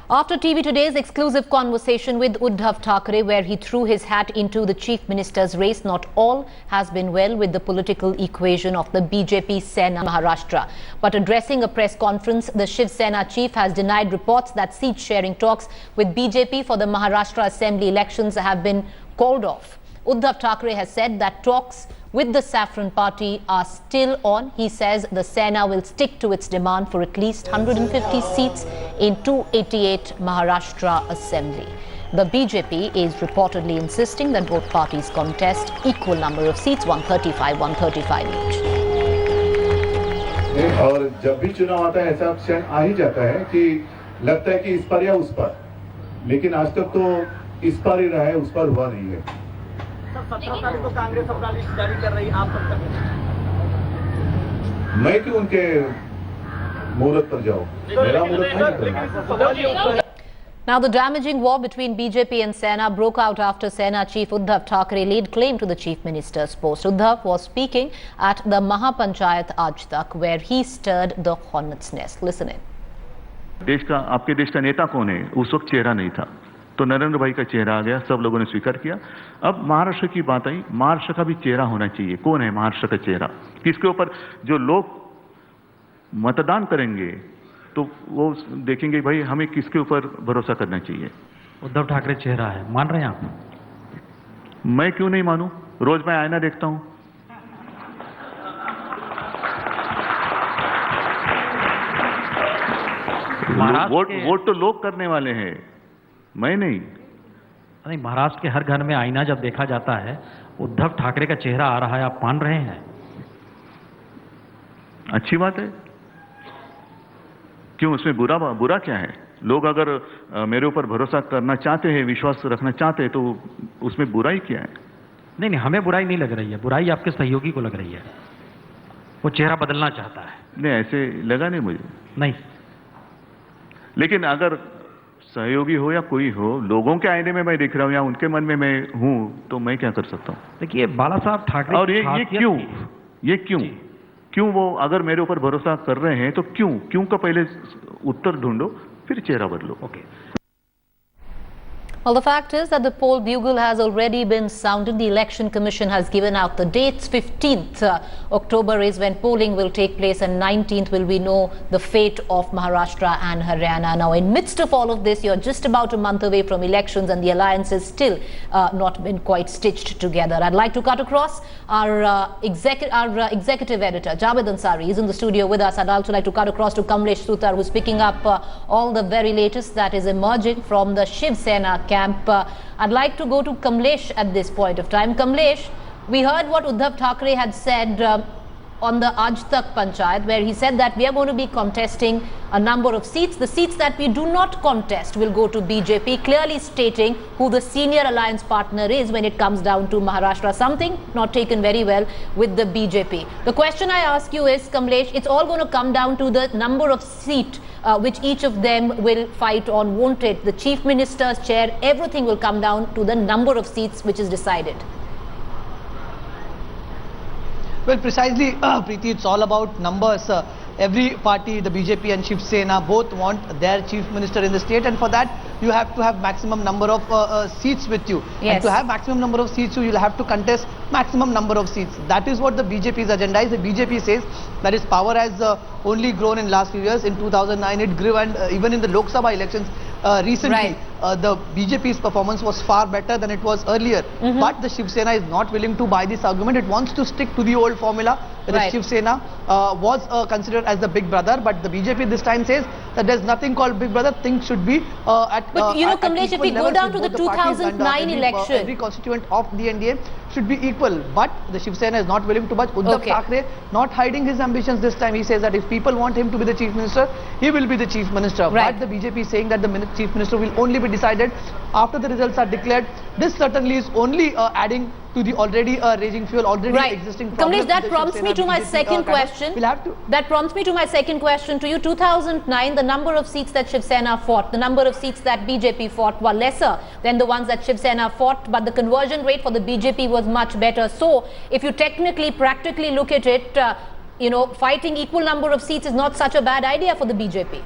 After TV Today's exclusive conversation with Uddhav Thackeray, where he threw his hat into the Chief Minister's race, not all has been well with the political equation of the BJP Sena Maharashtra. But addressing a press conference, the Shiv Sena chief has denied reports that seat-sharing talks with BJP for the Maharashtra Assembly elections have been called off. Uddhav Thackeray has said that talks with the Saffron Party are still on. He says the Sena will stick to its demand for at least 150 seats in 288 Maharashtra Assembly. The BJP is reportedly insisting that both parties contest equal number of seats, 135 each. और जब भी चुनाव आता है ऐसा क्षण आ ही जाता है कि लगता है कि इस पर या उस पर, लेकिन आज तक तो इस पर ही रहा है, उस पर हुआ नहीं है। 17 तारीख को कांग्रेस अपना लिस्ट जारी कर रही है, आप कब तक? मैं क्यों उनके मुहूर्त पर जाऊं? मेरा मुहूर्त नहीं। Now, the damaging war between BJP and Sena broke out after Sena chief Uddhav Thackeray laid claim to the chief minister's post. Uddhav was speaking at the Mahapanchayat Aaj Tak, where he stirred the hornet's nest. Listen in. आपके देश का नेता कौन है? उस वक्त चेहरा नहीं था, तो नरेंद्र भाई का चेहरा आ गया, सब लोगों ने स्वीकार किया। अब महाराष्ट्र की बात आई, महाराष्ट्र का भी चेहरा होना चाहिए। कौन है महाराष्ट्र का चेहरा? किसके ऊपर जो लोग मतदान करेंगे तो वो देखेंगे भाई हमें किसके ऊपर भरोसा करना चाहिए। उद्धव ठाकरे चेहरा है, मान रहे हैं आप? मैं क्यों नहीं मानूं? रोज मैं आईना देखता हूं। वोट तो लोग करने वाले हैं, मैं नहीं। महाराष्ट्र के हर घर में आईना जब देखा जाता है, उद्धव ठाकरे का चेहरा आ रहा है, आप मान रहे हैं? अच्छी बात है, क्यों उसमें बुरा क्या है? लोग अगर मेरे ऊपर भरोसा करना चाहते हैं, विश्वास रखना चाहते हैं, तो उसमें बुराई क्या है? नहीं, हमें बुराई नहीं लग रही है, बुराई आपके सहयोगी को लग रही है। वो चेहरा बदलना चाहता है। नहीं, ऐसे लगा नहीं मुझे। नहीं, लेकिन अगर सहयोगी हो या कोई हो, लोगों के आईने में मैं दिख रहा हूं या उनके मन में मैं हूं, तो मैं क्या कर सकता हूं? देखिए बाला साहब ठाकरे, और ये क्यों वो अगर मेरे ऊपर भरोसा कर रहे हैं तो क्यों का पहले उत्तर ढूंढो, फिर चेहरा बदलो। Okay. Well, the fact is that the poll bugle has already been sounded. The Election Commission has given out the dates. 15th October is when polling will take place, and 19th will we know the fate of Maharashtra and Haryana. Now, in midst of all of this, you're just about a month away from elections, and the alliance is still not been quite stitched together. I'd like to cut across our executive editor, Javed Ansari, is in the studio with us. I'd also like to cut across to Kamlesh Sutar, who's picking up all the very latest that is emerging from the Shiv Sena camp. I'd like to go to Kamlesh at this point of time. Kamlesh, we heard what Uddhav Thackeray had said on the Aaj Tak Panchayat, where he said that we are going to be contesting a number of seats. The seats that we do not contest will go to BJP, clearly stating who the senior alliance partner is when it comes down to Maharashtra, something not taken very well with the BJP. The question I ask you is, Kamlesh, it's all going to come down to the number of seats which each of them will fight on, won't it? The chief minister's chair, everything will come down to the number of seats which is decided. Well, precisely, Preeti, it's all about numbers. Every party, the BJP and Shiv Sena, both want their chief minister in the state, and for that you have to have maximum number of seats with you. Yes. And to have maximum number of seats, you'll have to contest maximum number of seats. That is what the BJP's agenda is. The BJP says that its power has only grown in last few years. In 2009 it grew, and even in the Lok Sabha elections recently, the BJP's performance was far better than it was earlier. But the Shiv Sena is not willing to buy this argument. It wants to stick to the old formula. The Shiv Sena was considered as the big brother, but the BJP this time says that there's nothing called big brother. Things should be at But you know, Kamlesh, if we go down to the 2009 election, every constituent of the NDA should be equal. But the Shiv Sena is not willing to budge. Uddhav Thackeray not hiding his ambitions this time. He says that if people want him to be the chief minister, he will be the chief minister. But the BJP is saying that the chief minister will only be decided after the results are declared. This certainly is only adding to the already raging fuel, already existing problems. Kamlesh, that prompts me to my second question. That prompts me to my second question to you. 2009, the number of seats that Shiv Sena fought, the number of seats that BJP fought were lesser than the ones that Shiv Sena fought, but the conversion rate for the BJP was much better. So, if you technically, practically look at it, you know, fighting equal number of seats is not such a bad idea for the BJP.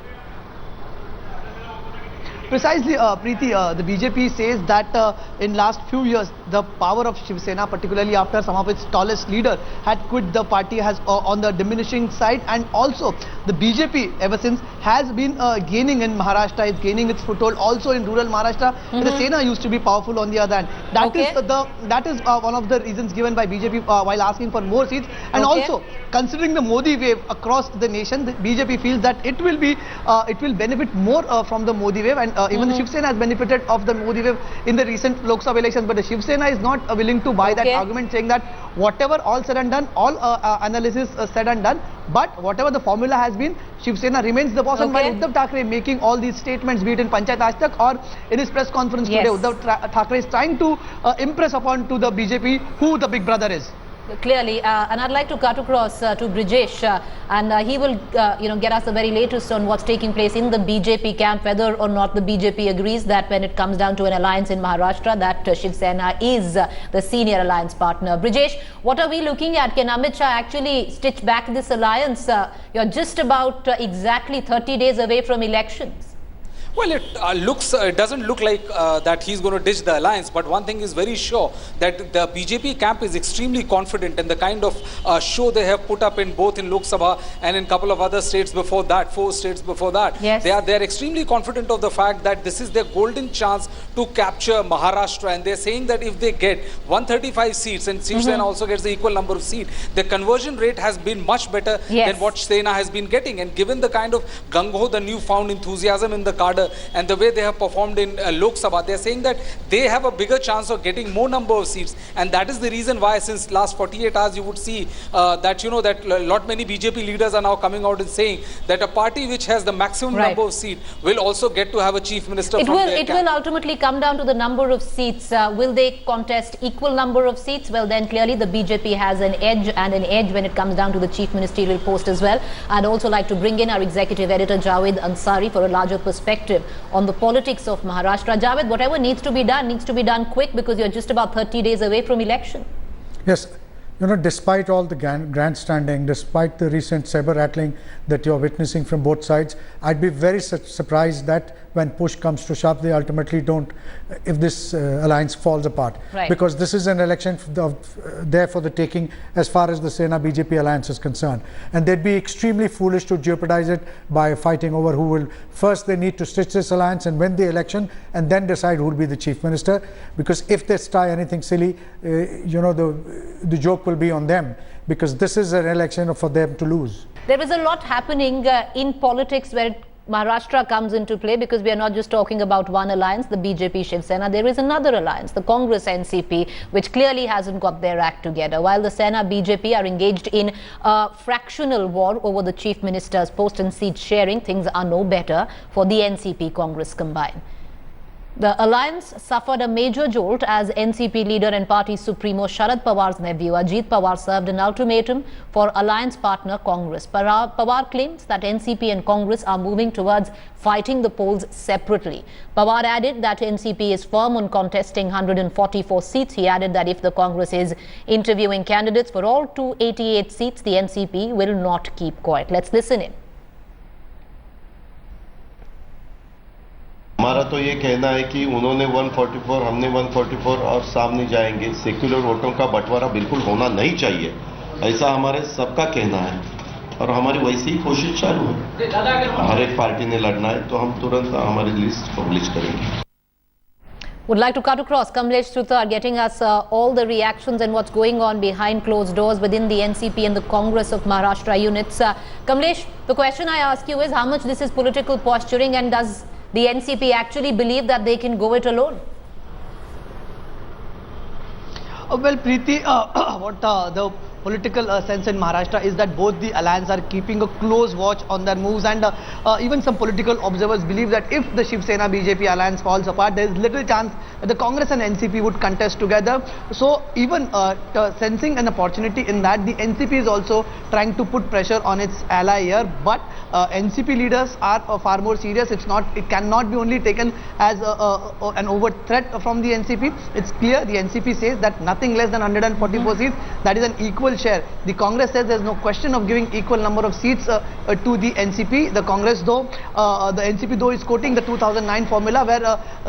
Precisely, Preeti, the BJP says that in last few years, the power of Shiv Sena, particularly after some of its tallest leader had quit the party, has on the diminishing side, and also the BJP ever since has been gaining in Maharashtra, is gaining its foothold also in rural Maharashtra. The Sena used to be powerful on the other hand. That is one of the reasons given by BJP while asking for more seats, and also considering the Modi wave across the nation, the BJP feels that it will benefit more from the Modi wave, and even the Shiv Sena has benefited of the Modi wave in the recent Lok Sabha elections. But the Shiv Sena is not willing to buy that argument, saying that whatever all said and done, all analysis said and done, but whatever the formula has been, Shiv Sena remains the boss. And while Uddhav Thackeray making all these statements, be it in Panchayat Aaj Tak or in his press conference today, Uddhav Thackeray is trying to impress upon to the BJP who the big brother is. Clearly, and I'd like to cut across to Brijesh, and he will, get us the very latest on what's taking place in the BJP camp, whether or not the BJP agrees that when it comes down to an alliance in Maharashtra, that Shiv Sena is the senior alliance partner. Brijesh, what are we looking at? Can Amit Shah actually stitch back this alliance? You're just about exactly 30 days away from elections. Well, it doesn't look like that he's going to ditch the alliance, but one thing is very sure, that the BJP camp is extremely confident in the kind of show they have put up in both in Lok Sabha and in a couple of other states before that, 4 states before that. Yes. They are extremely confident of the fact that this is their golden chance to capture Maharashtra, and they're saying that if they get 135 seats and Shiv Sena also gets the equal number of seats, the conversion rate has been much better than what Sena has been getting. And given the kind of gung-ho, the newfound enthusiasm in the cadre, and the way they have performed in Lok Sabha, they are saying that they have a bigger chance of getting more number of seats, and that is the reason why since last 48 hours you would see that lot many BJP leaders are now coming out and saying that a party which has the maximum number of seats will also get to have a chief minister from their camp. It will ultimately come down to the number of seats. Will they contest equal number of seats? Well, then clearly the BJP has an edge when it comes down to the chief ministerial post as well. I'd also like to bring in our executive editor Javed Ansari for a larger perspective on the politics of Maharashtra. Javed, whatever needs to be done quick, because you're just about 30 days away from election. Yes, despite all the grandstanding, despite the recent saber rattling that you're witnessing from both sides, I'd be very surprised that when push comes to shove, they ultimately don't, if this alliance falls apart. Because this is an election there for the taking as far as the Sena BJP alliance is concerned. And they'd be extremely foolish to jeopardize it by fighting over who will. First, they need to stitch this alliance and win the election, and then decide who will be the chief minister. Because if they try anything silly, the joke will be on them, because this is an election for them to lose. There is a lot happening in politics where Maharashtra comes into play, because we are not just talking about one alliance, the BJP Shiv Sena. There is another alliance, the Congress NCP, which clearly hasn't got their act together. While the Sena BJP are engaged in a fractional war over the chief minister's post and seat sharing, things are no better for the NCP Congress combined. The alliance suffered a major jolt as NCP leader and party supremo Sharad Pawar's nephew Ajit Pawar served an ultimatum for alliance partner Congress. Pawar claims that NCP and Congress are moving towards fighting the polls separately. Pawar added that NCP is firm on contesting 144 seats. He added that if the Congress is interviewing candidates for all 288 seats, the NCP will not keep quiet. Let's listen in. हमारा तो ये कहना है कि उन्होंने 144, हमने 144 और सामने जाएंगे। सेक्युलर वोटों का बंटवारा बिल्कुल होना नहीं चाहिए, ऐसा हमारे सबका कहना है और हमारी वैसी ही कोशिश चालू है। हर एक पार्टी ने लड़ना है तो हम तुरंत हमारी लिस्ट पब्लिश करेंगे। Would like to cut across. Kamlesh Sutar getting us all the reactions and what's going on behind closed doors within the NCP and the Congress of Maharashtra units. Kamlesh, the question I ask you is how much this is political posturing, and does the NCP actually believe that they can go it alone? Well, Preeti, what the political sense in Maharashtra is that both the alliance are keeping a close watch on their moves, and even some political observers believe that if the Shiv Sena BJP alliance falls apart, there is little chance that the Congress and NCP would contest together. So even sensing an opportunity in that, the NCP is also trying to put pressure on its ally here, but NCP leaders are far more serious. It cannot be only taken as an overt threat from the NCP. It's clear the NCP says that nothing less than 144 seats, that is an equal equal share. The Congress says there's no question of giving equal number of seats to the NCP. The Congress though, the NCP though is quoting the 2009 formula where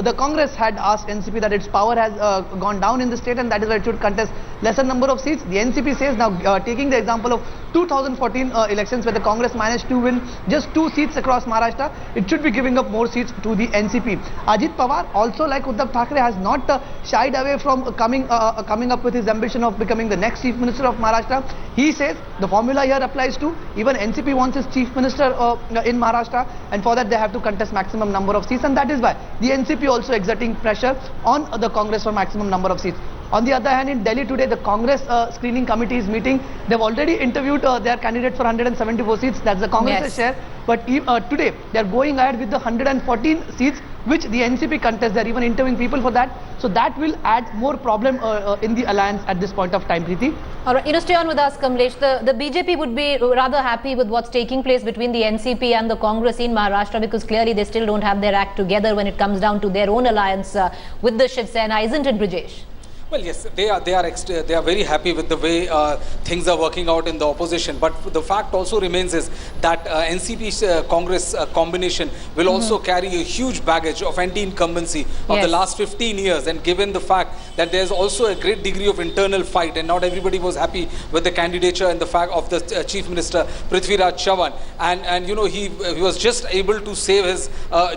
the Congress had asked NCP that its power has gone down in the state and that is why it should contest lesser number of seats. The NCP says now, taking the example of 2014 elections where the Congress managed to win just 2 seats across Maharashtra, it should be giving up more seats to the NCP. Ajit Pawar, also like Uddhav Thackeray, has not shied away from coming up with his ambition of becoming the next Chief Minister of Maharashtra. He says the formula here applies to even NCP wants his Chief Minister in Maharashtra, and for that they have to contest maximum number of seats, and that is why the NCP also exerting pressure on the Congress for maximum number of seats. On the other hand, in Delhi today, the Congress screening committee is meeting. They've already interviewed their candidate for 174 seats. That's the Congress's share. But today, they're going ahead with the 114 seats, which the NCP contests. They're even interviewing people for that. So that will add more problem in the alliance at this point of time, Preeti. All right, stay on with us, Kamlesh. The BJP would be rather happy with what's taking place between the NCP and the Congress in Maharashtra, because clearly they still don't have their act together when it comes down to their own alliance with the Shiv Sena, isn't it, Brijesh? Well, yes, they are very happy with the way things are working out in the opposition. But the fact also remains is that NCP Congress combination will also carry a huge baggage of anti-incumbency of the last 15 years. And given the fact that there's also a great degree of internal fight, and not everybody was happy with the candidature and the fact of the Chief Minister Prithviraj Chavan, and you know he was just able to save his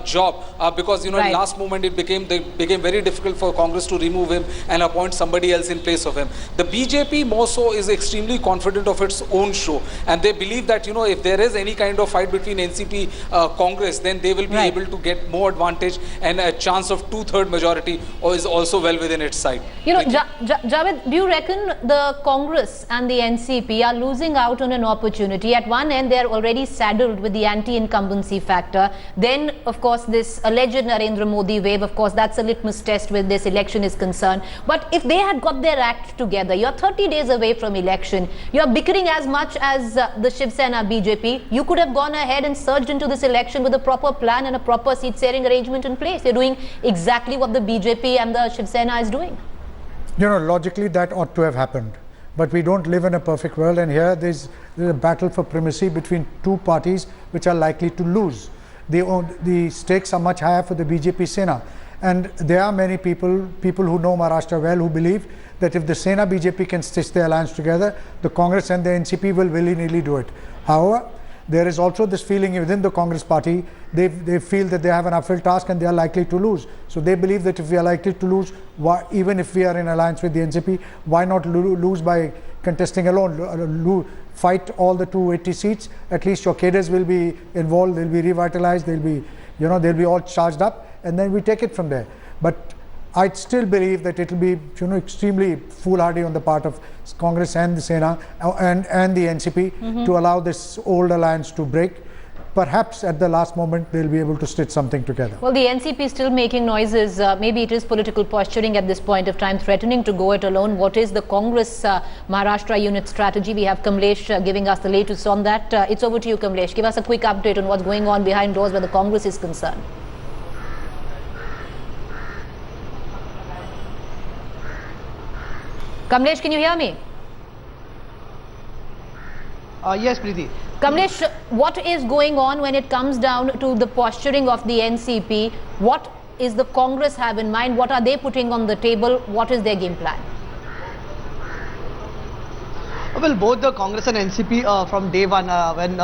job because in last moment it became very difficult for Congress to remove him and appoint somebody else in place of him. The BJP more so is extremely confident of its own show, and they believe that if there is any kind of fight between NCP Congress, then they will be able to get more advantage, and a chance of 2/3 majority is also well within its sight. Javed, do you reckon the Congress and the NCP are losing out on an opportunity? At one end, they are already saddled with the anti-incumbency factor. Then, of course, this alleged Narendra Modi wave, of course, that's a litmus test where this election is concerned. But if they had got their act together, you're 30 days away from election, you're bickering as much as the Shiv Sena BJP, you could have gone ahead and surged into this election with a proper plan and a proper seat-sharing arrangement in place. You're doing exactly what the BJP and the Shiv Sena is doing. Logically that ought to have happened. But we don't live in a perfect world, and here there's a battle for primacy between two parties which are likely to lose. The stakes are much higher for the BJP Sena. And there are many people who know Maharashtra well, who believe that if the Sena BJP can stitch their alliance together, the Congress and the NCP will willy-nilly do it. However, there is also this feeling within the Congress party, they feel that they have an uphill task and they are likely to lose. So they believe that if we are likely to lose, even if we are in alliance with the NCP, why not lose by contesting alone? Fight all the 280 seats, at least your cadres will be involved, they'll be revitalized, they'll be all charged up, and then we take it from there. But I still believe that it will be extremely foolhardy on the part of Congress and the Sena and the NCP to allow this old alliance to break. Perhaps at the last moment they'll be able to stitch something together. Well, the NCP is still making noises. Maybe it is political posturing at this point of time, threatening to go it alone. What is the Congress Maharashtra unit strategy? We have Kamlesh giving us the latest on that. It's over to you, Kamlesh. Give us a quick update on what's going on behind doors where the Congress is concerned. Kamlesh, can you hear me? Yes, Preeti. Kamlesh, what is going on when it comes down to the posturing of the NCP? What is the Congress have in mind? What are they putting on the table? What is their game plan? Well, both the Congress and NCP from day one, when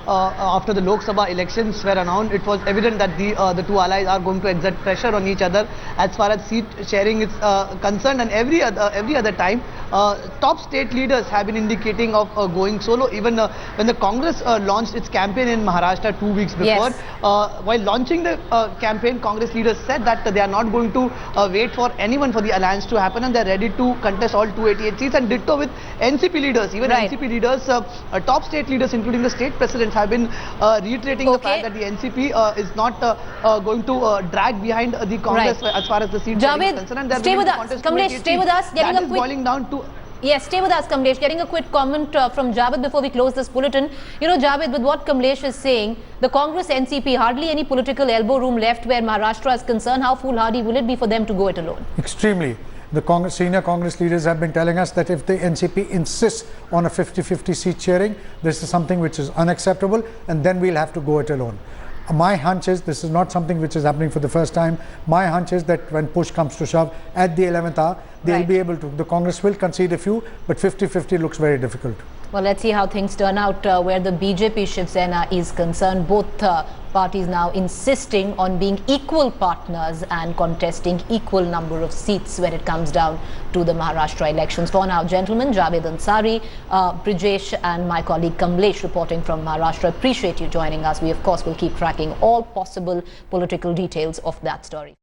after the Lok Sabha elections were announced, it was evident that the two allies are going to exert pressure on each other as far as seat sharing is concerned. And every other time, top state leaders have been indicating of going solo. Even when the Congress launched its campaign in Maharashtra 2 weeks before, while launching the campaign, Congress leaders said that they are not going to wait for anyone for the alliance to happen, and they are ready to contest all 288 seats, and ditto with NCP leaders. Even NCP leaders, top state leaders, including the state presidents, have been reiterating the fact that the NCP is not going to drag behind the Congress as far as the seat sharing is concerned. Stay with us. Kamlesh, stay with us. That is boiling down to... Yes, stay with us, Kamlesh. Getting a quick comment from Javed before we close this bulletin. Javed, with what Kamlesh is saying, the Congress NCP, hardly any political elbow room left where Maharashtra is concerned. How foolhardy will it be for them to go it alone? Extremely. The senior Congress leaders have been telling us that if the NCP insists on a 50-50 seat sharing, this is something which is unacceptable, and then we'll have to go it alone. My hunch is this is not something which is happening for the first time. My hunch is that when push comes to shove at the 11th hour, they'll be able to, the Congress will concede a few, but 50-50 looks very difficult. Well, let's see how things turn out where the BJP Shiv Sena is concerned. Both parties now insisting on being equal partners and contesting equal number of seats when it comes down to the Maharashtra elections. For now, gentlemen, Javed Ansari, Brijesh and my colleague Kamlesh reporting from Maharashtra. Appreciate you joining us. We, of course, will keep tracking all possible political details of that story.